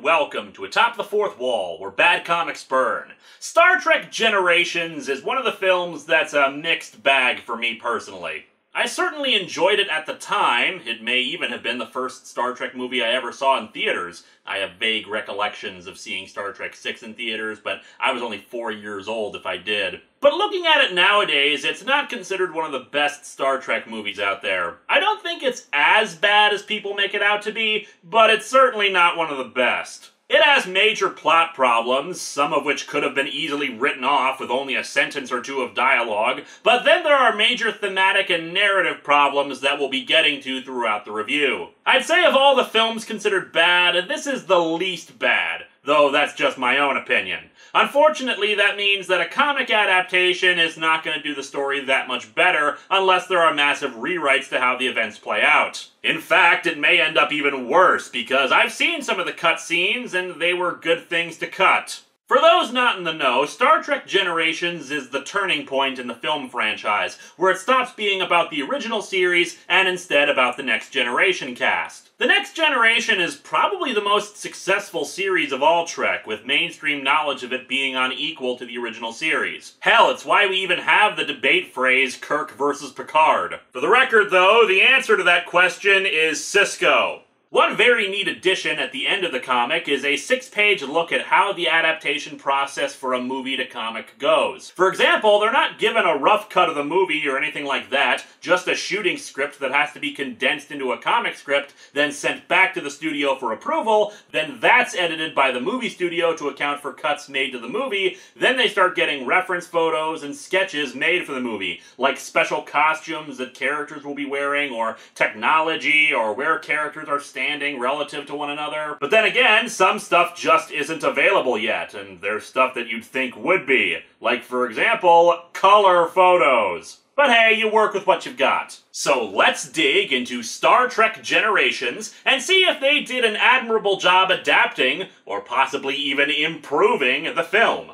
welcome to Atop the Fourth Wall, where bad comics burn. Star Trek Generations is one of the films that's a mixed bag for me personally. I certainly enjoyed it at the time. It may even have been the first Star Trek movie I ever saw in theaters. I have vague recollections of seeing Star Trek 6 in theaters, but I was only 4 years old if I did. But looking at it nowadays, it's not considered one of the best Star Trek movies out there. I don't think it's as bad as people make it out to be, but it's certainly not one of the best. It has major plot problems, some of which could have been easily written off with only a sentence or two of dialogue, but then there are major thematic and narrative problems that we'll be getting to throughout the review. I'd say of all the films considered bad, this is the least bad, though that's just my own opinion. Unfortunately, that means that a comic adaptation is not going to do the story that much better unless there are massive rewrites to how the events play out. In fact, it may end up even worse, because I've seen some of the cut scenes and they were good things to cut. For those not in the know, Star Trek Generations is the turning point in the film franchise, where it stops being about the original series and instead about the Next Generation cast. The Next Generation is probably the most successful series of all Trek, with mainstream knowledge of it being unequal to the original series. Hell, it's why we even have the debate phrase Kirk versus Picard. For the record, though, the answer to that question is Cisco. One very neat addition at the end of the comic is a 6-page look at how the adaptation process for a movie to comic goes. For example, they're not given a rough cut of the movie or anything like that, just a shooting script that has to be condensed into a comic script, then sent back to the studio for approval, then that's edited by the movie studio to account for cuts made to the movie, then they start getting reference photos and sketches made for the movie, like special costumes that characters will be wearing, or technology, or where characters are standing relative to one another. But then again, some stuff just isn't available yet, and there's stuff that you'd think would be. Like, for example, color photos. But hey, you work with what you've got. So let's dig into Star Trek Generations and see if they did an admirable job adapting, or possibly even improving, the film.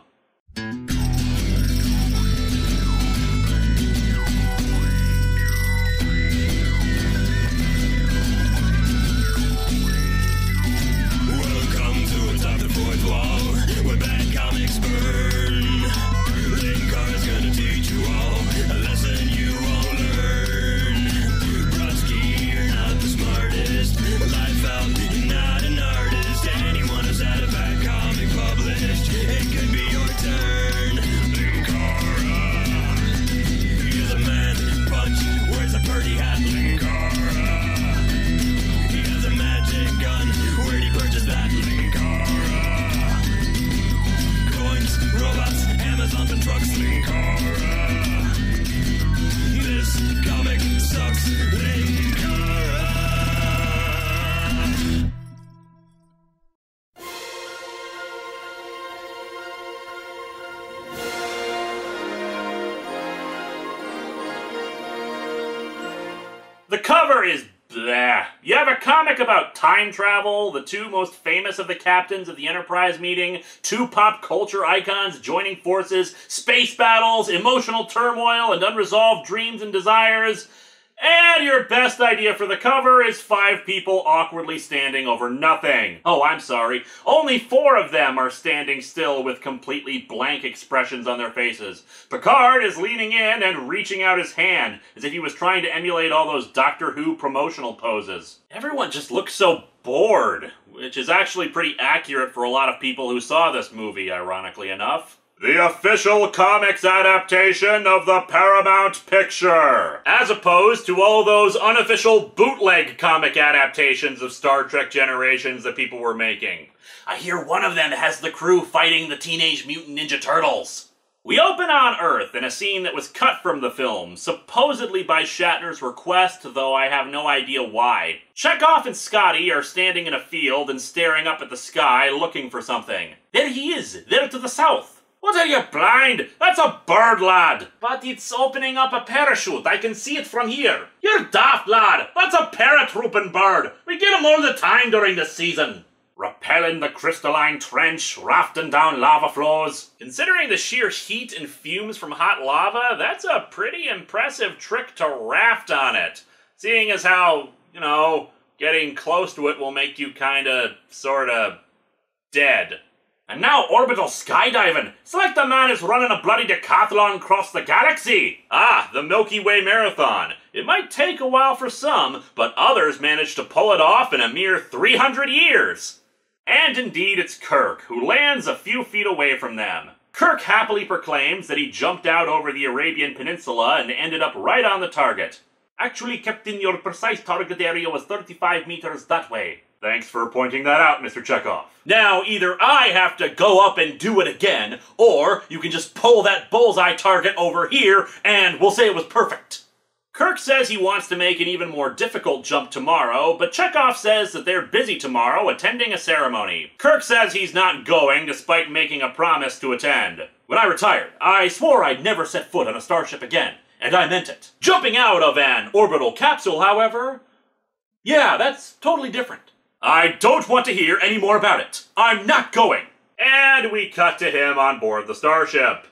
Linkara's gonna teach you all a lesson you won't learn. Brodsky, you're not the smartest. Life out, you're not an artist. Anyone who's had a bad comic published, it could be your turn. Linkara, he's a man punch, wears a birdie hat. Linkara, he has a magic gun. Where'd he purchase that? Linkara, coins, robots, Amazon and trucks. Linkara, this comic sucks. Linkara. The cover is bleh. You have a comic about time travel, the two most famous of the captains of the Enterprise meeting, two pop culture icons joining forces, space battles, emotional turmoil, and unresolved dreams and desires. And your best idea for the cover is 5 people awkwardly standing over nothing. Oh, I'm sorry. Only 4 of them are standing still with completely blank expressions on their faces. Picard is leaning in and reaching out his hand, as if he was trying to emulate all those Doctor Who promotional poses. Everyone just looks so bored, which is actually pretty accurate for a lot of people who saw this movie, ironically enough. The official comics adaptation of the Paramount picture, as opposed to all those unofficial bootleg comic adaptations of Star Trek Generations that people were making. I hear one of them has the crew fighting the Teenage Mutant Ninja Turtles. We open on Earth in a scene that was cut from the film, supposedly by Shatner's request, though I have no idea why. Chekhov and Scotty are standing in a field and staring up at the sky looking for something. There he is, there to the south. What are you, blind? That's a bird, lad. But it's opening up a parachute. I can see it from here. You're daft, lad. That's a paratrooping bird. We get 'em all the time during the season. Rappelling the crystalline trench, rafting down lava flows. Considering the sheer heat and fumes from hot lava, that's a pretty impressive trick to raft on it. Seeing as how, getting close to it will make you kinda, sorta dead. And now orbital skydiving. It's like the man is running a bloody decathlon across the galaxy. Ah, the Milky Way Marathon. It might take a while for some, but others managed to pull it off in a mere 300 years. And indeed, it's Kirk, who lands a few feet away from them. Kirk happily proclaims that he jumped out over the Arabian Peninsula and ended up right on the target. Actually, Captain, your precise target area was 35 meters that way. Thanks for pointing that out, Mr. Chekhov. Now, either I have to go up and do it again, or you can just pull that bullseye target over here, and we'll say it was perfect. Kirk says he wants to make an even more difficult jump tomorrow, but Chekhov says that they're busy tomorrow attending a ceremony. Kirk says he's not going, despite making a promise to attend. When I retired, I swore I'd never set foot on a starship again, and I meant it. Jumping out of an orbital capsule, however, yeah, that's totally different. I don't want to hear any more about it. I'm not going. And we cut to him on board the starship.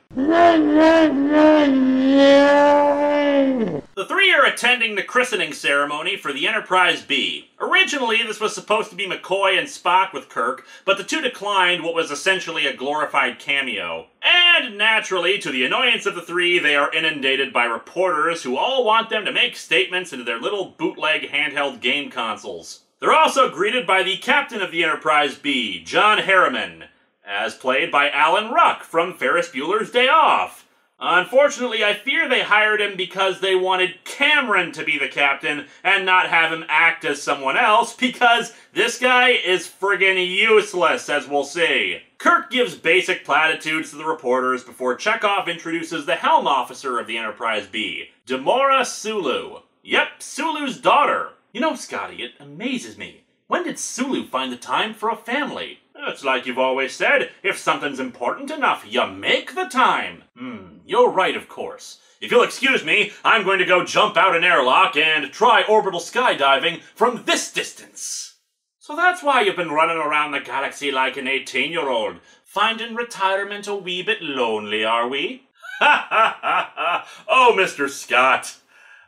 The three are attending the christening ceremony for the Enterprise B. Originally, this was supposed to be McCoy and Spock with Kirk, but the two declined what was essentially a glorified cameo. And naturally, to the annoyance of the three, they are inundated by reporters who all want them to make statements into their little bootleg handheld game consoles. They're also greeted by the captain of the Enterprise B, John Harriman, as played by Alan Ruck from Ferris Bueller's Day Off. Unfortunately, I fear they hired him because they wanted Cameron to be the captain and not have him act as someone else, because this guy is friggin' useless, as we'll see. Kirk gives basic platitudes to the reporters before Chekhov introduces the helm officer of the Enterprise B, Demora Sulu. Yep, Sulu's daughter. You know, Scotty, it amazes me. When did Sulu find the time for a family? It's like you've always said, if something's important enough, you make the time. You're right, of course. If you'll excuse me, I'm going to go jump out an airlock and try orbital skydiving from this distance. So that's why you've been running around the galaxy like an 18-year-old, finding retirement a wee bit lonely, are we? Ha ha ha ha! Oh, Mr. Scott,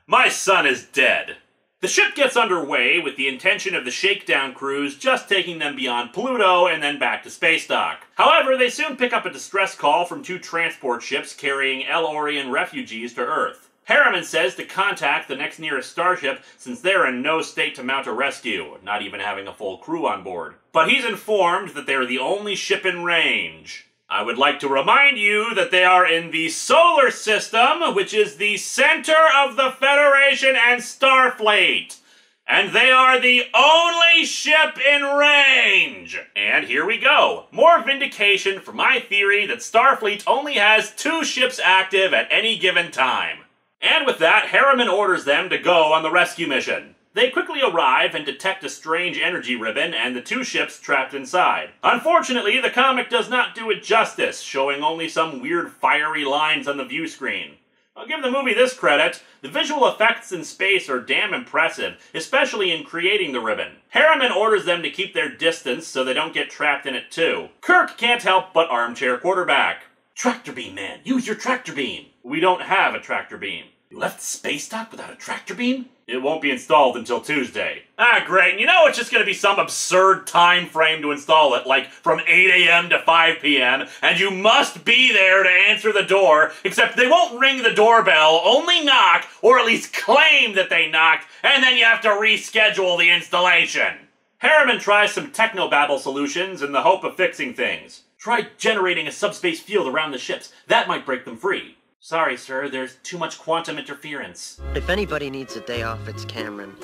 my son is dead. The ship gets underway with the intention of the shakedown cruise just taking them beyond Pluto and then back to space dock. However, they soon pick up a distress call from two transport ships carrying El-Orion refugees to Earth. Harriman says to contact the next nearest starship since they're in no state to mount a rescue, not even having a full crew on board. But he's informed that they're the only ship in range. I would like to remind you that they are in the solar system, which is the center of the Federation and Starfleet. And they are the only ship in range. And here we go. More vindication for my theory that Starfleet only has 2 ships active at any given time. And with that, Harriman orders them to go on the rescue mission. They quickly arrive and detect a strange energy ribbon and the 2 ships trapped inside. Unfortunately, the comic does not do it justice, showing only some weird fiery lines on the view screen. I'll give the movie this credit. The visual effects in space are damn impressive, especially in creating the ribbon. Harriman orders them to keep their distance so they don't get trapped in it too. Kirk can't help but armchair quarterback. Tractor beam, man. Use your tractor beam. We don't have a tractor beam. You left space dock without a tractor beam? It won't be installed until Tuesday. Ah, great. And you know it's just going to be some absurd time frame to install it, like from 8 a.m. to 5 p.m., and you must be there to answer the door, except they won't ring the doorbell, only knock, or at least claim that they knocked, and then you have to reschedule the installation. Harriman tries some technobabble solutions in the hope of fixing things. Try generating a subspace field around the ships. That might break them free. Sorry, sir, there's too much quantum interference. If anybody needs a day off, it's Cameron.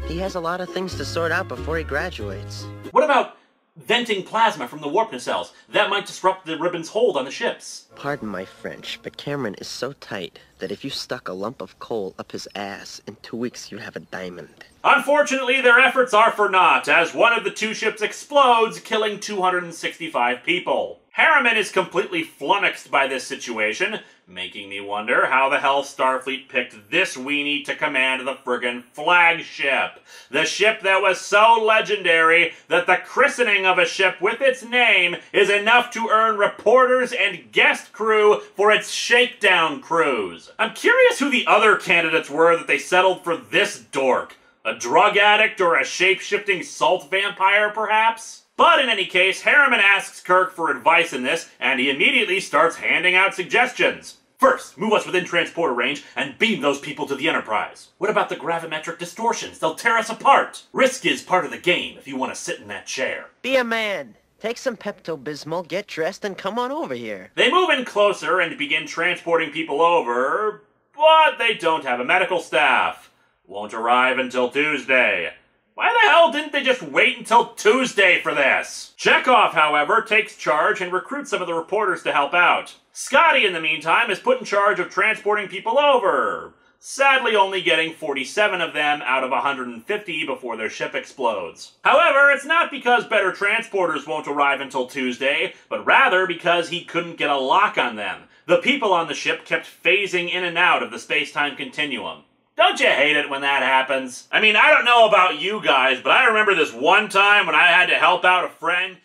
He has a lot of things to sort out before he graduates. What about venting plasma from the warp nacelles? That might disrupt the ribbon's hold on the ships. Pardon my French, but Cameron is so tight that if you stuck a lump of coal up his ass, in 2 weeks you'd have a diamond. Unfortunately, their efforts are for naught, as one of the 2 ships explodes, killing 265 people. Harriman is completely flummoxed by this situation, making me wonder how the hell Starfleet picked this weenie to command the friggin' flagship. The ship that was so legendary that the christening of a ship with its name is enough to earn reporters and guest crew for its shakedown cruise. I'm curious who the other candidates were that they settled for this dork. A drug addict or a shape-shifting salt vampire, perhaps? But in any case, Harriman asks Kirk for advice in this, and he immediately starts handing out suggestions. First, move us within transporter range and beam those people to the Enterprise. What about the gravimetric distortions? They'll tear us apart. Risk is part of the game if you want to sit in that chair. Be a man. Take some Pepto-Bismol, get dressed, and come on over here. They move in closer and begin transporting people over, but they don't have a medical staff. Won't arrive until Tuesday. Why the hell didn't they just wait until Tuesday for this? Chekhov, however, takes charge and recruits some of the reporters to help out. Scotty, in the meantime, is put in charge of transporting people over, sadly only getting 47 of them out of 150 before their ship explodes. However, it's not because better transporters won't arrive until Tuesday, but rather because he couldn't get a lock on them. The people on the ship kept phasing in and out of the space-time continuum. Don't you hate it when that happens? I mean, I don't know about you guys, but I remember this one time when I had to help out a friend,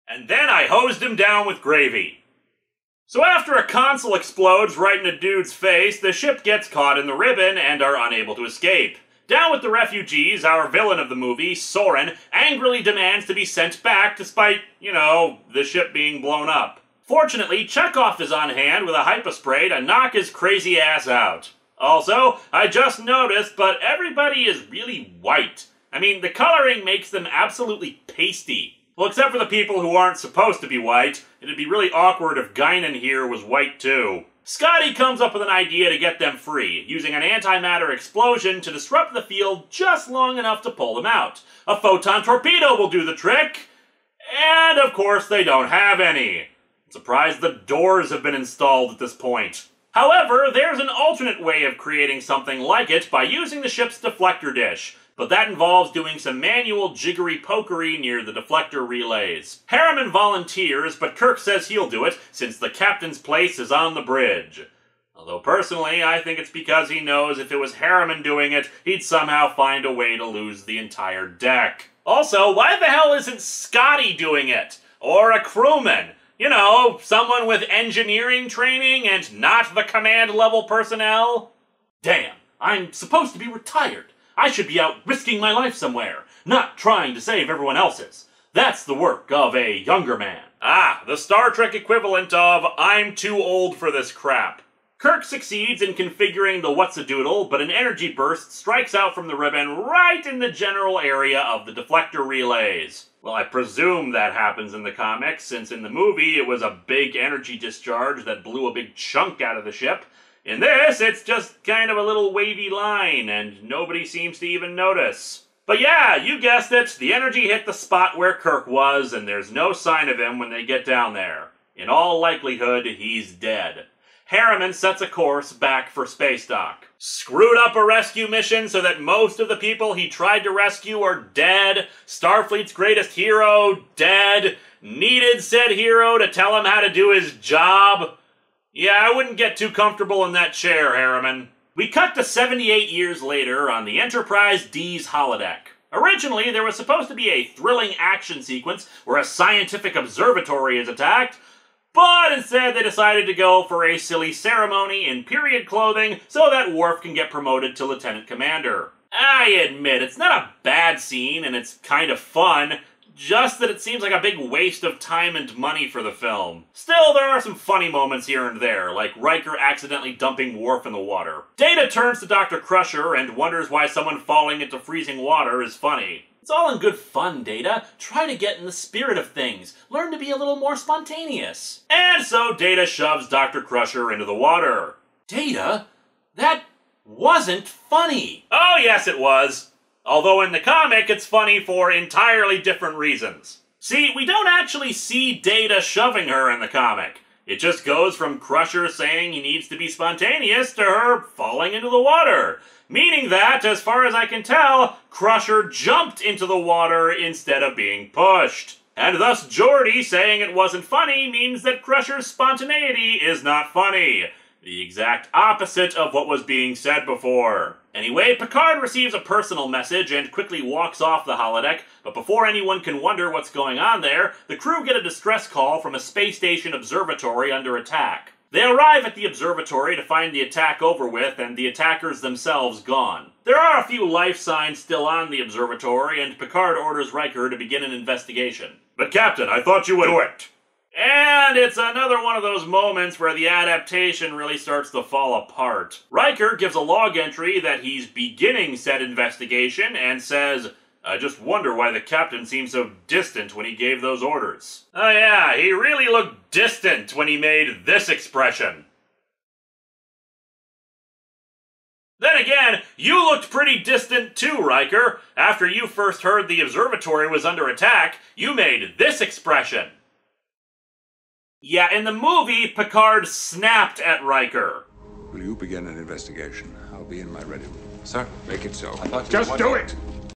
and then I hosed him down with gravy. So after a console explodes right in a dude's face, the ship gets caught in the ribbon and are unable to escape. Down with the refugees, our villain of the movie, Soren, angrily demands to be sent back despite, the ship being blown up. Fortunately, Chekhov is on hand with a hypospray to knock his crazy ass out. Also, I just noticed, but everybody is really white. I mean, the coloring makes them absolutely pasty. Well, except for the people who aren't supposed to be white. It'd be really awkward if Guinan here was white too. Scotty comes up with an idea to get them free, using an antimatter explosion to disrupt the field just long enough to pull them out. A photon torpedo will do the trick. And, of course, they don't have any. I'm surprised the doors have been installed at this point. However, there's an alternate way of creating something like it by using the ship's deflector dish. But that involves doing some manual jiggery-pokery near the deflector relays. Harriman volunteers, but Kirk says he'll do it since the captain's place is on the bridge. Although personally, I think it's because he knows if it was Harriman doing it, he'd somehow find a way to lose the entire deck. Also, why the hell isn't Scotty doing it? Or a crewman? Someone with engineering training and not the command-level personnel? Damn, I'm supposed to be retired. I should be out risking my life somewhere, not trying to save everyone else's. That's the work of a younger man. The Star Trek equivalent of, I'm too old for this crap. Kirk succeeds in configuring the what's-a-doodle, but an energy burst strikes out from the ribbon right in the general area of the deflector relays. Well, I presume that happens in the comics, since in the movie it was a big energy discharge that blew a big chunk out of the ship. In this, it's just kind of a little wavy line, and nobody seems to even notice. But yeah, you guessed it, the energy hit the spot where Kirk was, and there's no sign of him when they get down there. In all likelihood, he's dead. Harriman sets a course back for space dock. Screwed up a rescue mission so that most of the people he tried to rescue are dead. Starfleet's greatest hero, dead. Needed said hero to tell him how to do his job. Yeah, I wouldn't get too comfortable in that chair, Harriman. We cut to 78 years later on the Enterprise D's holodeck. Originally, there was supposed to be a thrilling action sequence where a scientific observatory is attacked, but instead they decided to go for a silly ceremony in period clothing so that Worf can get promoted to Lieutenant Commander. I admit, it's not a bad scene and it's kind of fun, just that it seems like a big waste of time and money for the film. Still, there are some funny moments here and there, like Riker accidentally dumping Worf in the water. Data turns to Dr. Crusher and wonders why someone falling into freezing water is funny. It's all in good fun, Data. Try to get in the spirit of things. Learn to be a little more spontaneous. And so Data shoves Dr. Crusher into the water. Data? That wasn't funny. Oh yes, it was. Although in the comic, it's funny for entirely different reasons. See, we don't actually see Data shoving her in the comic. It just goes from Crusher saying he needs to be spontaneous to her falling into the water. Meaning that, as far as I can tell, Crusher jumped into the water instead of being pushed. And thus Geordi saying it wasn't funny means that Crusher's spontaneity is not funny. The exact opposite of what was being said before. Anyway, Picard receives a personal message and quickly walks off the holodeck, but before anyone can wonder what's going on there, the crew get a distress call from a space station observatory under attack. They arrive at the observatory to find the attack over with and the attackers themselves gone. There are a few life signs still on the observatory, and Picard orders Riker to begin an investigation. "But Captain, I thought you would do it." And it's another one of those moments where the adaptation really starts to fall apart. Riker gives a log entry that he's beginning said investigation and says, "I just wonder why the captain seemed so distant when he gave those orders." Oh yeah, he really looked distant when he made this expression. Then again, you looked pretty distant too, Riker. After you first heard the observatory was under attack, you made this expression. Yeah, in the movie, Picard snapped at Riker. Will you begin an investigation? I'll be in my ready room. Sir, make it so. Just do it!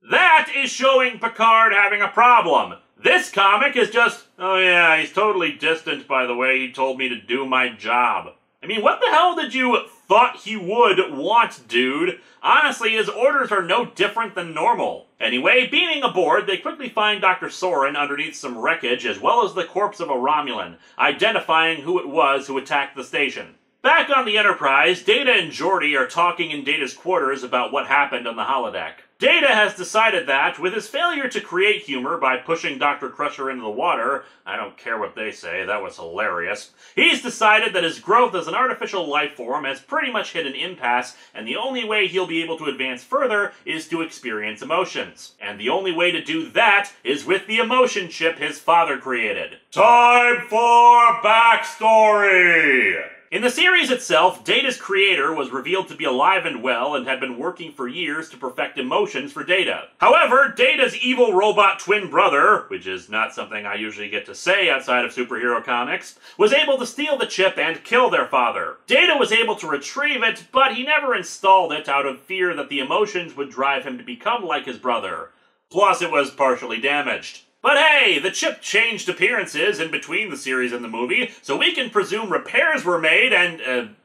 That is showing Picard having a problem. This comic is just, oh yeah, he's totally distant by the way he told me to do my job. I mean, what the hell did you thought he would want, dude? Honestly, his orders are no different than normal. Anyway, beaming aboard, they quickly find Dr. Soren underneath some wreckage as well as the corpse of a Romulan, identifying who it was who attacked the station. Back on the Enterprise, Data and Geordi are talking in Data's quarters about what happened on the holodeck. Data has decided that, with his failure to create humor by pushing Dr. Crusher into the water, I don't care what they say, that was hilarious, he's decided that his growth as an artificial life form has pretty much hit an impasse, and the only way he'll be able to advance further is to experience emotions. And the only way to do that is with the emotion chip his father created. Time for backstory! In the series itself, Data's creator was revealed to be alive and well and had been working for years to perfect emotions for Data. However, Data's evil robot twin brother, which is not something I usually get to say outside of superhero comics, was able to steal the chip and kill their father. Data was able to retrieve it, but he never installed it out of fear that the emotions would drive him to become like his brother. Plus, it was partially damaged. But hey, the chip changed appearances in between the series and the movie, so we can presume repairs were made and,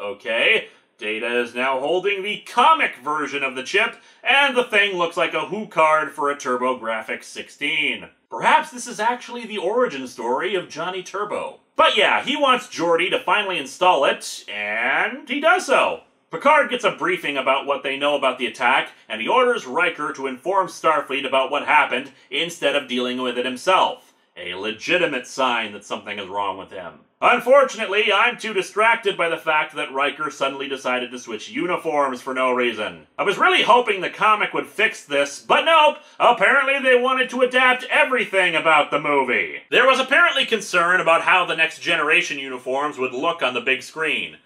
okay. Data is now holding the comic version of the chip, and the thing looks like a Who card for a TurboGrafx 16. Perhaps this is actually the origin story of Johnny Turbo. But yeah, he wants Geordi to finally install it, and he does so. Picard gets a briefing about what they know about the attack, and he orders Riker to inform Starfleet about what happened instead of dealing with it himself. A legitimate sign that something is wrong with him. Unfortunately, I'm too distracted by the fact that Riker suddenly decided to switch uniforms for no reason. I was really hoping the comic would fix this, but nope, apparently they wanted to adapt everything about the movie. There was apparently concern about how the Next Generation uniforms would look on the big screen.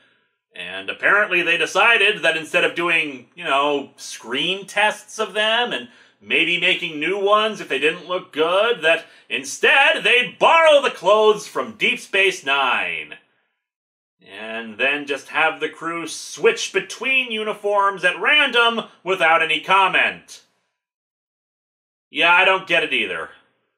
And apparently they decided that instead of doing, screen tests of them and maybe making new ones if they didn't look good, that instead they'd borrow the clothes from Deep Space Nine. And then just have the crew switch between uniforms at random without any comment. Yeah, I don't get it either.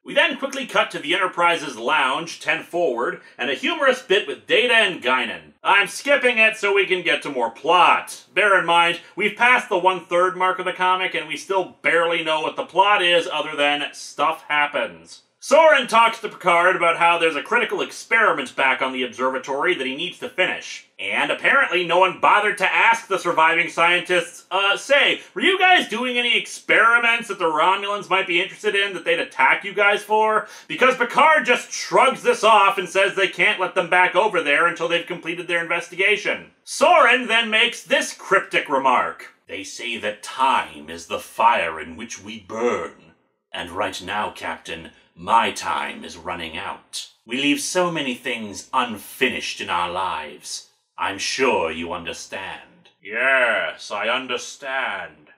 We then quickly cut to the Enterprise's lounge, 10 forward, and a humorous bit with Data and Guinan. I'm skipping it so we can get to more plot. Bear in mind, we've passed the 1/3 mark of the comic and we still barely know what the plot is other than stuff happens. Soren talks to Picard about how there's a critical experiment back on the observatory that he needs to finish. And apparently no one bothered to ask the surviving scientists, say, were you guys doing any experiments that the Romulans might be interested in that they'd attack you guys for? Because Picard just shrugs this off and says they can't let them back over there until they've completed their investigation. Soren then makes this cryptic remark. They say that time is the fire in which we burn. And right now, Captain, my time is running out. We leave so many things unfinished in our lives. I'm sure you understand. Yes, I understand.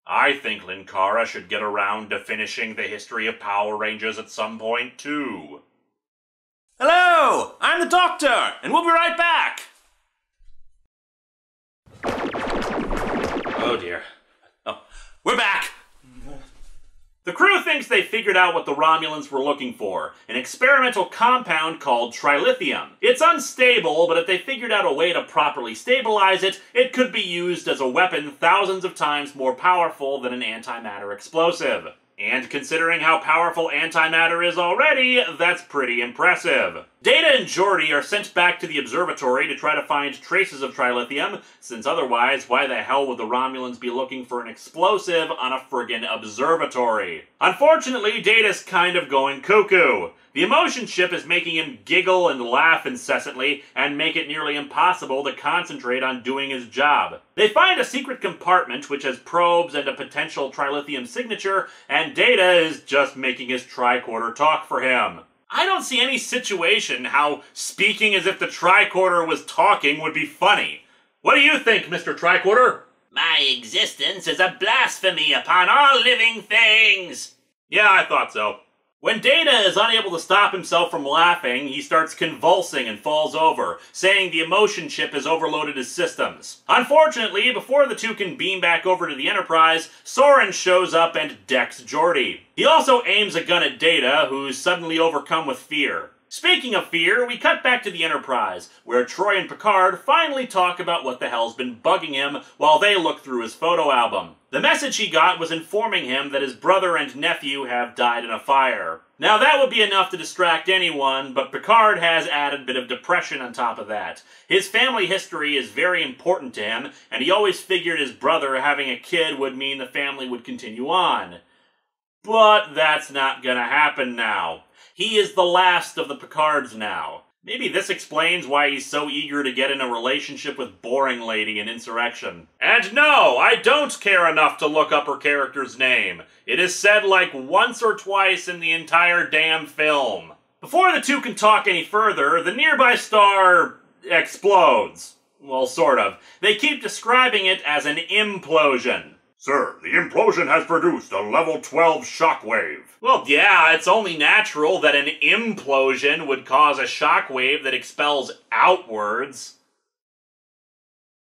I think Linkara should get around to finishing the history of Power Rangers at some point, too. Hello! I'm the Doctor, and we'll be right back! Oh dear. Oh, we're back! The crew thinks they figured out what the Romulans were looking for, an experimental compound called trilithium. It's unstable, but if they figured out a way to properly stabilize it, it could be used as a weapon thousands of times more powerful than an antimatter explosive. And considering how powerful antimatter is already, that's pretty impressive. Data and Geordi are sent back to the observatory to try to find traces of trilithium, since otherwise, why the hell would the Romulans be looking for an explosive on a friggin' observatory? Unfortunately, Data's kind of going cuckoo. The emotion chip is making him giggle and laugh incessantly, and make it nearly impossible to concentrate on doing his job. They find a secret compartment which has probes and a potential trilithium signature, and Data is just making his tricorder talk for him. I don't see any situation how speaking as if the tricorder was talking would be funny. What do you think, Mr. Tricorder? My existence is a blasphemy upon all living things. Yeah, I thought so. When Data is unable to stop himself from laughing, he starts convulsing and falls over, saying the emotion chip has overloaded his systems. Unfortunately, before the two can beam back over to the Enterprise, Soren shows up and decks Geordi. He also aims a gun at Data, who's suddenly overcome with fear. Speaking of fear, we cut back to the Enterprise, where Troy and Picard finally talk about what the hell's been bugging him while they look through his photo album. The message he got was informing him that his brother and nephew have died in a fire. Now that would be enough to distract anyone, but Picard has added a bit of depression on top of that. His family history is very important to him, and he always figured his brother having a kid would mean the family would continue on. But that's not gonna happen now. He is the last of the Picards now. Maybe this explains why he's so eager to get in a relationship with Boring Lady in Insurrection. And no, I don't care enough to look up her character's name. It is said like once or twice in the entire damn film. Before the two can talk any further, the nearby star explodes. Well, sort of. They keep describing it as an implosion. Sir, the implosion has produced a level 12 shockwave. Well, yeah, it's only natural that an implosion would cause a shockwave that expels outwards.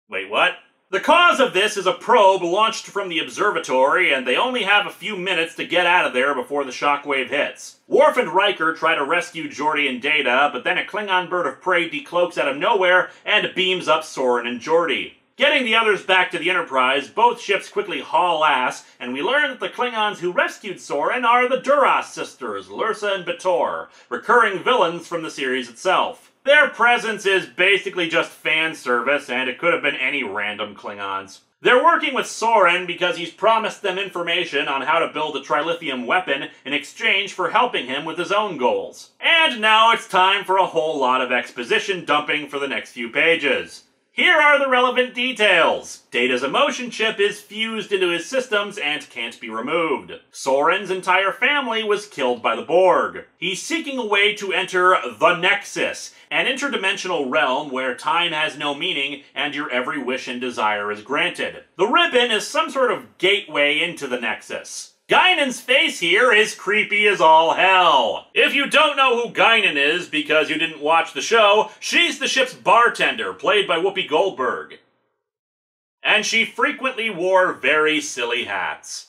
Wait, what? The cause of this is a probe launched from the observatory, and they only have a few minutes to get out of there before the shockwave hits. Worf and Riker try to rescue Geordi and Data, but then a Klingon bird of prey decloaks out of nowhere and beams up Soren and Geordi. Getting the others back to the Enterprise, both ships quickly haul ass, and we learn that the Klingons who rescued Soren are the Duras sisters, Lursa and Bator, recurring villains from the series itself. Their presence is basically just fan service, and it could have been any random Klingons. They're working with Soren because he's promised them information on how to build a trilithium weapon in exchange for helping him with his own goals. And now it's time for a whole lot of exposition dumping for the next few pages. Here are the relevant details. Data's emotion chip is fused into his systems and can't be removed. Soren's entire family was killed by the Borg. He's seeking a way to enter the Nexus, an interdimensional realm where time has no meaning and your every wish and desire is granted. The ribbon is some sort of gateway into the Nexus. Guinan's face here is creepy as all hell. If you don't know who Guinan is because you didn't watch the show, she's the ship's bartender, played by Whoopi Goldberg. And she frequently wore very silly hats.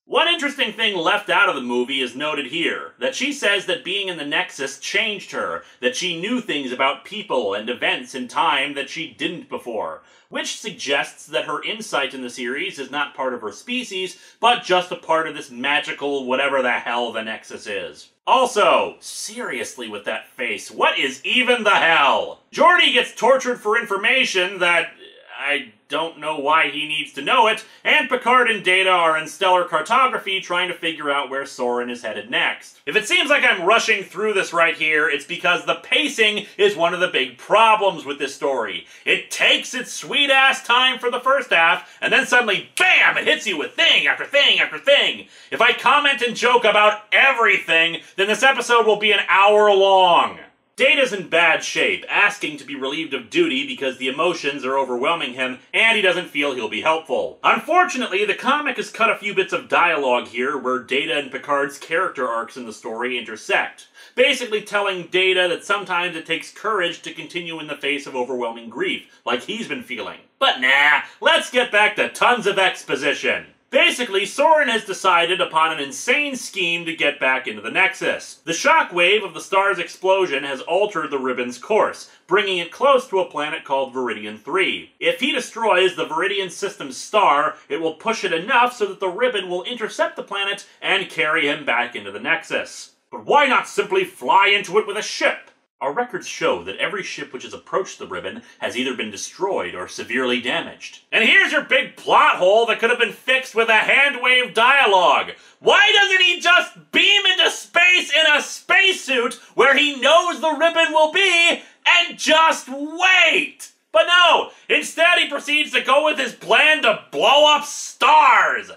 One interesting thing left out of the movie is noted here, that she says that being in the Nexus changed her, that she knew things about people and events in time that she didn't before, which suggests that her insight in the series is not part of her species, but just a part of this magical whatever the hell the Nexus is. Also, seriously with that face, what is even the hell? Geordi gets tortured for information that I don't know why he needs to know it, and Picard and Data are in stellar cartography trying to figure out where Soren is headed next. If it seems like I'm rushing through this right here, it's because the pacing is one of the big problems with this story. It takes its sweet-ass time for the first half, and then suddenly, BAM! It hits you with thing after thing after thing. If I comment and joke about everything, then this episode will be an hour long. Data's in bad shape, asking to be relieved of duty because the emotions are overwhelming him and he doesn't feel he'll be helpful. Unfortunately, the comic has cut a few bits of dialogue here where Data and Picard's character arcs in the story intersect, basically telling Data that sometimes it takes courage to continue in the face of overwhelming grief, like he's been feeling. But nah, let's get back to tons of exposition. Basically, Soren has decided upon an insane scheme to get back into the Nexus. The shockwave of the star's explosion has altered the ribbon's course, bringing it close to a planet called Viridian 3. If he destroys the Viridian system's star, it will push it enough so that the ribbon will intercept the planet and carry him back into the Nexus. But why not simply fly into it with a ship? Our records show that every ship which has approached the ribbon has either been destroyed or severely damaged. And here's your big plot hole that could have been fixed with a hand-wave dialogue. Why doesn't he just beam into space in a spacesuit where he knows the ribbon will be and just wait? But no, instead he proceeds to go with his plan to blow up stars.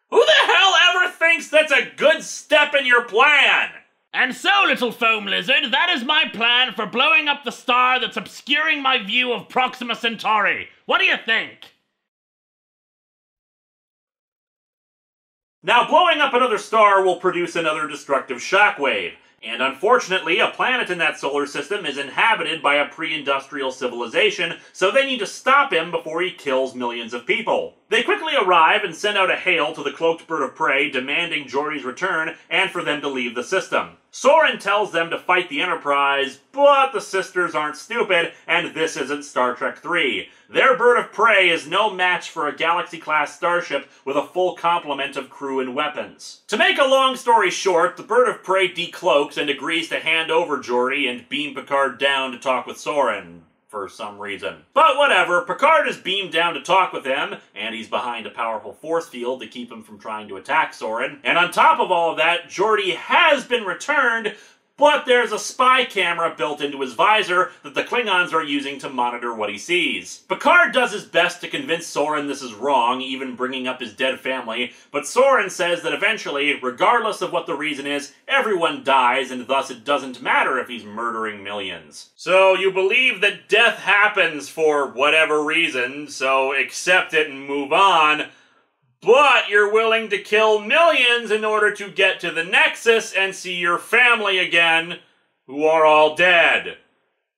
Who the hell ever thinks that's a good step in your plan? And so, little foam lizard, that is my plan for blowing up the star that's obscuring my view of Proxima Centauri. What do you think? Now, blowing up another star will produce another destructive shockwave. And unfortunately, a planet in that solar system is inhabited by a pre-industrial civilization, so they need to stop him before he kills millions of people. They quickly arrive and send out a hail to the cloaked bird of prey demanding Geordi's return and for them to leave the system. Soren tells them to fight the Enterprise, but the sisters aren't stupid, and this isn't Star Trek III. Their bird of prey is no match for a Galaxy-class starship with a full complement of crew and weapons. To make a long story short, the bird of prey decloaks and agrees to hand over Geordi and beam Picard down to talk with Soren. For some reason. But whatever, Picard is beamed down to talk with him, and he's behind a powerful force field to keep him from trying to attack Soren. And on top of all of that, Geordi has been returned, but there's a spy camera built into his visor that the Klingons are using to monitor what he sees. Picard does his best to convince Soren this is wrong, even bringing up his dead family, but Soren says that eventually, regardless of what the reason is, everyone dies, and thus it doesn't matter if he's murdering millions. So you believe that death happens for whatever reason, so accept it and move on, but you're willing to kill millions in order to get to the Nexus and see your family again, who are all dead.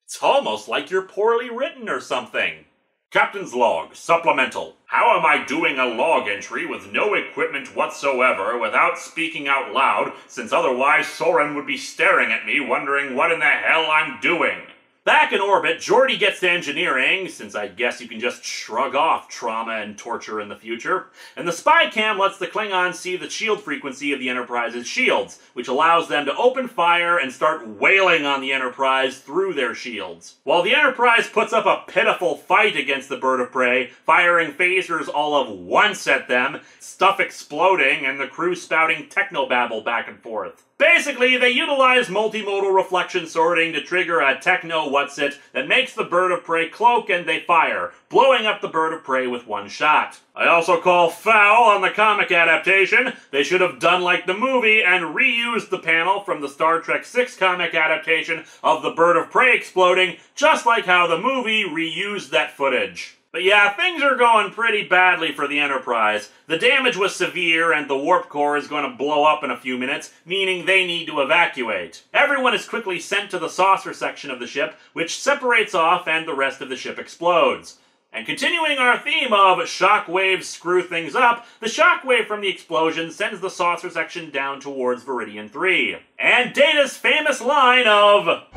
It's almost like you're poorly written or something. Captain's log, supplemental. How am I doing a log entry with no equipment whatsoever without speaking out loud, since otherwise Soren would be staring at me wondering what in the hell I'm doing? Back in orbit, Geordi gets to engineering, since I guess you can just shrug off trauma and torture in the future, and the spy cam lets the Klingons see the shield frequency of the Enterprise's shields, which allows them to open fire and start wailing on the Enterprise through their shields. While the Enterprise puts up a pitiful fight against the bird of prey, firing phasers all of once at them, stuff exploding, and the crew spouting technobabble back and forth. Basically, they utilize multimodal reflection sorting to trigger a techno-whatsit that makes the bird of prey cloak and they fire, blowing up the bird of prey with one shot. I also call foul on the comic adaptation. They should have done like the movie and reused the panel from the Star Trek VI comic adaptation of the bird of prey exploding, just like how the movie reused that footage. But yeah, things are going pretty badly for the Enterprise. The damage was severe and the warp core is going to blow up in a few minutes, meaning they need to evacuate. Everyone is quickly sent to the saucer section of the ship, which separates off and the rest of the ship explodes. And continuing our theme of shockwaves screw things up, the shockwave from the explosion sends the saucer section down towards Viridian 3. And Data's famous line of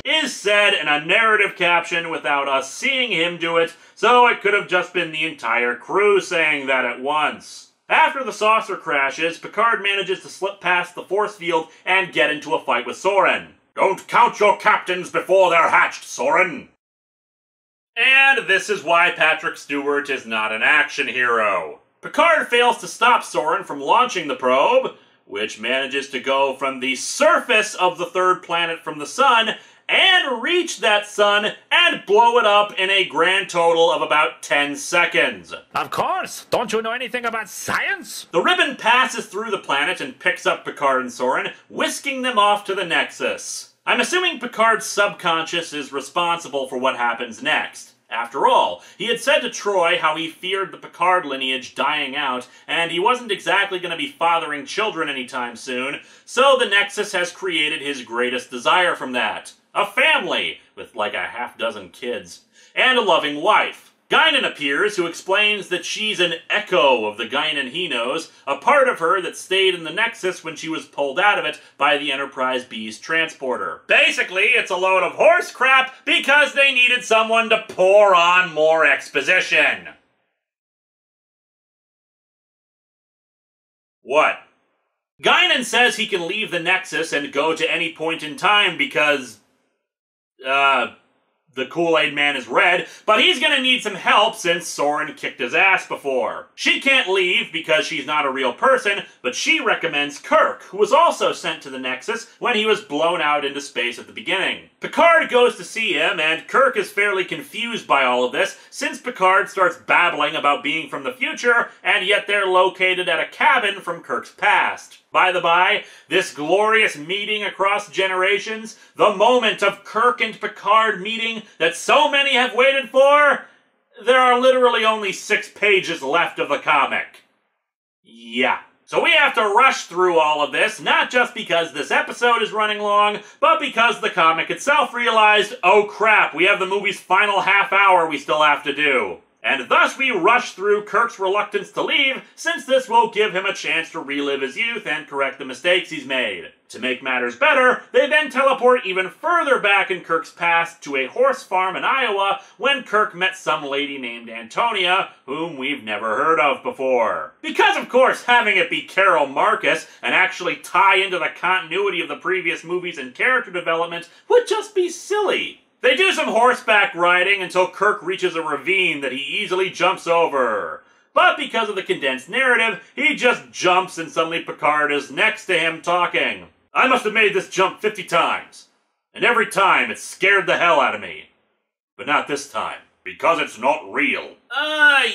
is said in a narrative caption without us seeing him do it, so it could have just been the entire crew saying that at once. After the saucer crashes, Picard manages to slip past the force field and get into a fight with Soren. Don't count your captains before they're hatched, Soren. And this is why Patrick Stewart is not an action hero. Picard fails to stop Soren from launching the probe, which manages to go from the surface of the third planet from the sun and reach that sun and blow it up in a grand total of about 10 seconds. Of course! Don't you know anything about science? The ribbon passes through the planet and picks up Picard and Soren, whisking them off to the Nexus. I'm assuming Picard's subconscious is responsible for what happens next. After all, he had said to Troy how he feared the Picard lineage dying out, and he wasn't exactly going to be fathering children anytime soon, so the Nexus has created his greatest desire from that. A family, with like a half-dozen kids, and a loving wife. Guinan appears, who explains that she's an echo of the Guinan he knows, a part of her that stayed in the Nexus when she was pulled out of it by the Enterprise B's transporter. Basically, it's a load of horse crap because they needed someone to pour on more exposition. What? Guinan says he can leave the Nexus and go to any point in time because, the Kool-Aid Man is red, but he's gonna need some help since Soren kicked his ass before. She can't leave because she's not a real person, but she recommends Kirk, who was also sent to the Nexus when he was blown out into space at the beginning. Picard goes to see him, and Kirk is fairly confused by all of this, since Picard starts babbling about being from the future, and yet they're located at a cabin from Kirk's past. By the by, this glorious meeting across generations, the moment of Kirk and Picard meeting that so many have waited for, there are literally only 6 pages left of the comic. Yeah. So we have to rush through all of this, not just because this episode is running long, but because the comic itself realized, oh crap, we have the movie's final half hour we still have to do. And thus we rush through Kirk's reluctance to leave, since this will give him a chance to relive his youth and correct the mistakes he's made. To make matters better, they then teleport even further back in Kirk's past to a horse farm in Iowa when Kirk met some lady named Antonia, whom we've never heard of before. Because of course having it be Carol Marcus and actually tie into the continuity of the previous movies and character development would just be silly. They do some horseback riding until Kirk reaches a ravine that he easily jumps over. But because of the condensed narrative, he just jumps and suddenly Picard is next to him talking. I must have made this jump 50 times. And every time it scared the hell out of me. But not this time, because it's not real.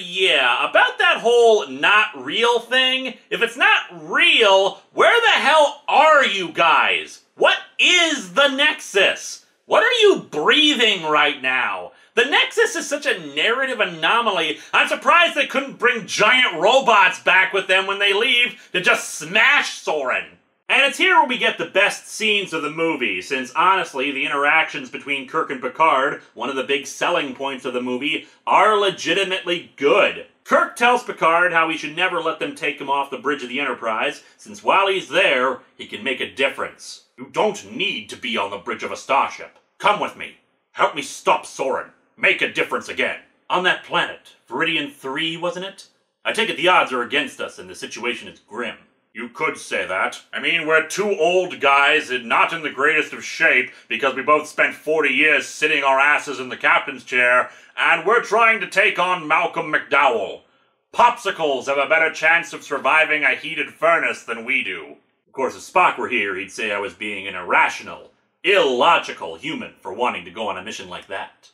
Yeah, about that whole not real thing, if it's not real, where the hell are you guys? What is the Nexus? What are you breathing right now? The Nexus is such a narrative anomaly, I'm surprised they couldn't bring giant robots back with them when they leave to just smash Soren. And it's here where we get the best scenes of the movie, since honestly, the interactions between Kirk and Picard, one of the big selling points of the movie, are legitimately good. Kirk tells Picard how he should never let them take him off the bridge of the Enterprise, since while he's there, he can make a difference. You don't need to be on the bridge of a starship. Come with me. Help me stop Soren. Make a difference again. On that planet, Viridian 3, wasn't it? I take it the odds are against us and the situation is grim. You could say that. I mean, we're 2 old guys and not in the greatest of shape because we both spent 40 years sitting our asses in the captain's chair, and we're trying to take on Malcolm McDowell. Popsicles have a better chance of surviving a heated furnace than we do. Of course, if Spock were here, he'd say I was being an irrational, illogical human for wanting to go on a mission like that.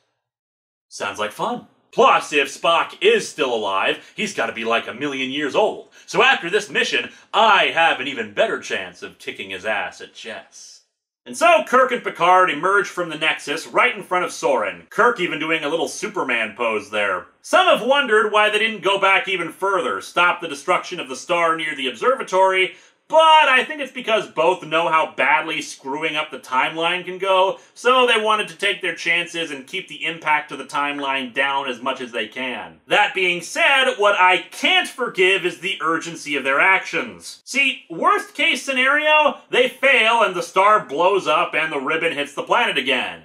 Sounds like fun. Plus, if Spock is still alive, he's got to be like 1,000,000 years old. So after this mission, I have an even better chance of kicking his ass at chess. And so Kirk and Picard emerge from the Nexus right in front of Soren, Kirk even doing a little Superman pose there. Some have wondered why they didn't go back even further, stop the destruction of the star near the observatory, but I think it's because both know how badly screwing up the timeline can go, so they wanted to take their chances and keep the impact of the timeline down as much as they can. That being said, what I can't forgive is the urgency of their actions. See, worst case scenario, they fail and the star blows up and the ribbon hits the planet again.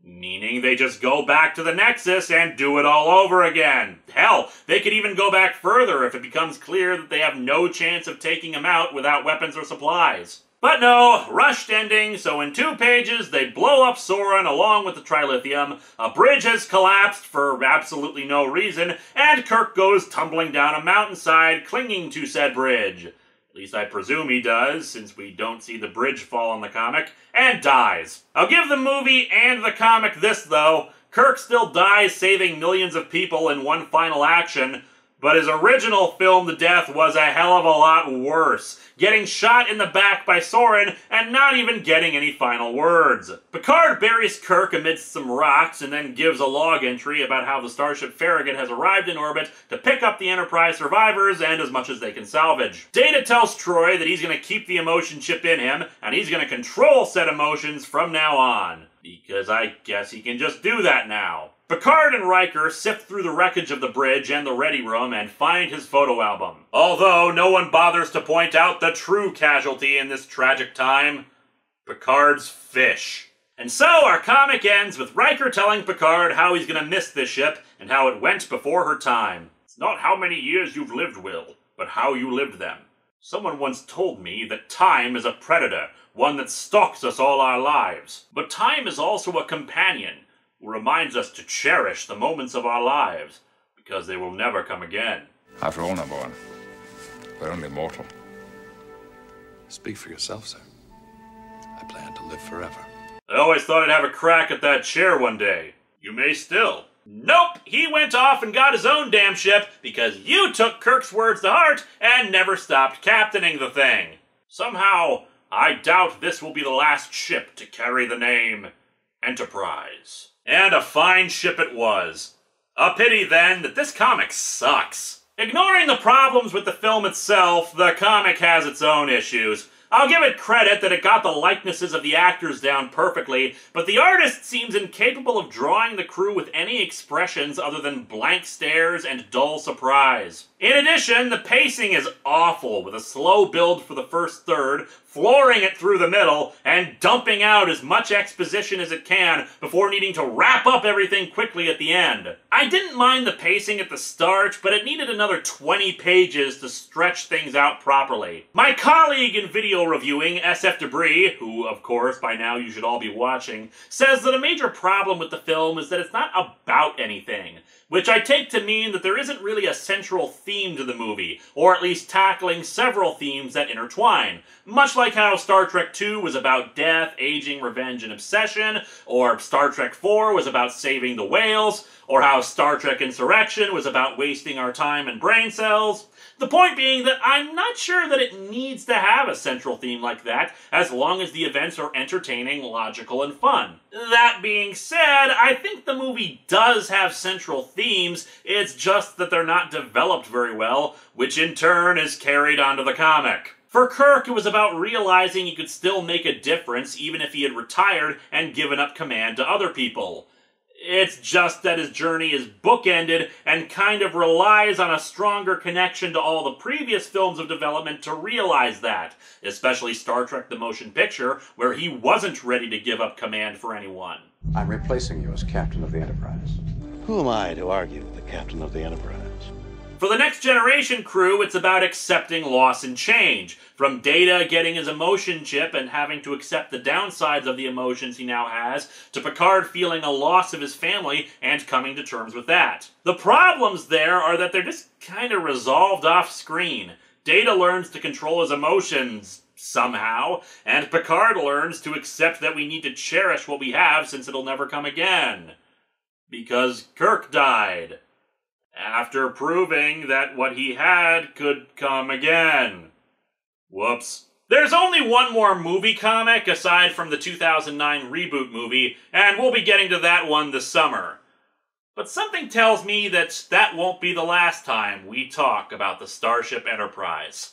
Meaning they just go back to the Nexus and do it all over again. Hell, they could even go back further if it becomes clear that they have no chance of taking him out without weapons or supplies. But no, rushed ending, so in 2 pages they blow up Soren along with the trilithium, a bridge has collapsed for absolutely no reason, and Kirk goes tumbling down a mountainside clinging to said bridge. At least I presume he does, since we don't see the bridge fall in the comic, and dies. I'll give the movie and the comic this, though. Kirk still dies saving millions of people in one final action, but his original film to death was a hell of a lot worse, getting shot in the back by Soren and not even getting any final words. Picard buries Kirk amidst some rocks and then gives a log entry about how the starship Farragut has arrived in orbit to pick up the Enterprise survivors and as much as they can salvage. Data tells Troy that he's going to keep the emotion chip in him and he's going to control said emotions from now on. Because I guess he can just do that now. Picard and Riker sift through the wreckage of the bridge and the ready room and find his photo album. Although no one bothers to point out the true casualty in this tragic time, Picard's fish. And so our comic ends with Riker telling Picard how he's gonna miss this ship and how it went before her time. It's not how many years you've lived, Will, but how you lived them. Someone once told me that time is a predator, one that stalks us all our lives. But time is also a companion who reminds us to cherish the moments of our lives, because they will never come again. After all, number one, we're only mortal. Speak for yourself, sir. I plan to live forever. I always thought I'd have a crack at that chair one day. You may still. Nope, he went off and got his own damn ship because you took Kirk's words to heart and never stopped captaining the thing. Somehow, I doubt this will be the last ship to carry the name Enterprise. And a fine ship it was. A pity, then, that this comic sucks. Ignoring the problems with the film itself, the comic has its own issues. I'll give it credit that it got the likenesses of the actors down perfectly, but the artist seems incapable of drawing the crew with any expressions other than blank stares and dull surprise. In addition, the pacing is awful, with a slow build for the first third, flooring it through the middle, and dumping out as much exposition as it can before needing to wrap up everything quickly at the end. I didn't mind the pacing at the start, but it needed another 20 pages to stretch things out properly. My colleague in video reviewing, SF Debris, who of course by now you should all be watching, says that a major problem with the film is that it's not about anything, which I take to mean that there isn't really a central theme to the movie, or at least tackling several themes that intertwine. Much like how Star Trek II was about death, aging, revenge, and obsession, or Star Trek IV was about saving the whales, or how Star Trek Insurrection was about wasting our time and brain cells. The point being that I'm not sure that it needs to have a central theme like that, as long as the events are entertaining, logical, and fun. That being said, I think the movie does have central themes, it's just that they're not developed very well, which in turn is carried onto the comic. For Kirk, it was about realizing he could still make a difference even if he had retired and given up command to other people. It's just that his journey is bookended and kind of relies on a stronger connection to all the previous films of development to realize that, especially Star Trek The Motion Picture, where he wasn't ready to give up command for anyone. I'm replacing you as captain of the Enterprise. Who am I to argue with the captain of the Enterprise? For the Next Generation crew, it's about accepting loss and change, from Data getting his emotion chip and having to accept the downsides of the emotions he now has, to Picard feeling a loss of his family and coming to terms with that. The problems there are that they're just kind of resolved off-screen. Data learns to control his emotions, somehow, and Picard learns to accept that we need to cherish what we have since it'll never come again. Because Kirk died, after proving that what he had could come again. Whoops. There's only one more movie comic aside from the 2009 reboot movie, and we'll be getting to that one this summer. But something tells me that that won't be the last time we talk about the Starship Enterprise.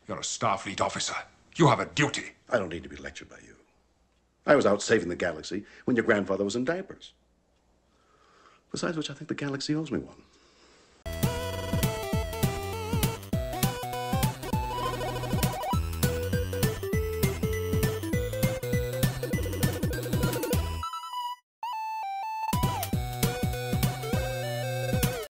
You're a Starfleet officer. You have a duty. I don't need to be lectured by you. I was out saving the galaxy when your grandfather was in diapers. Besides which, I think the galaxy owes me one.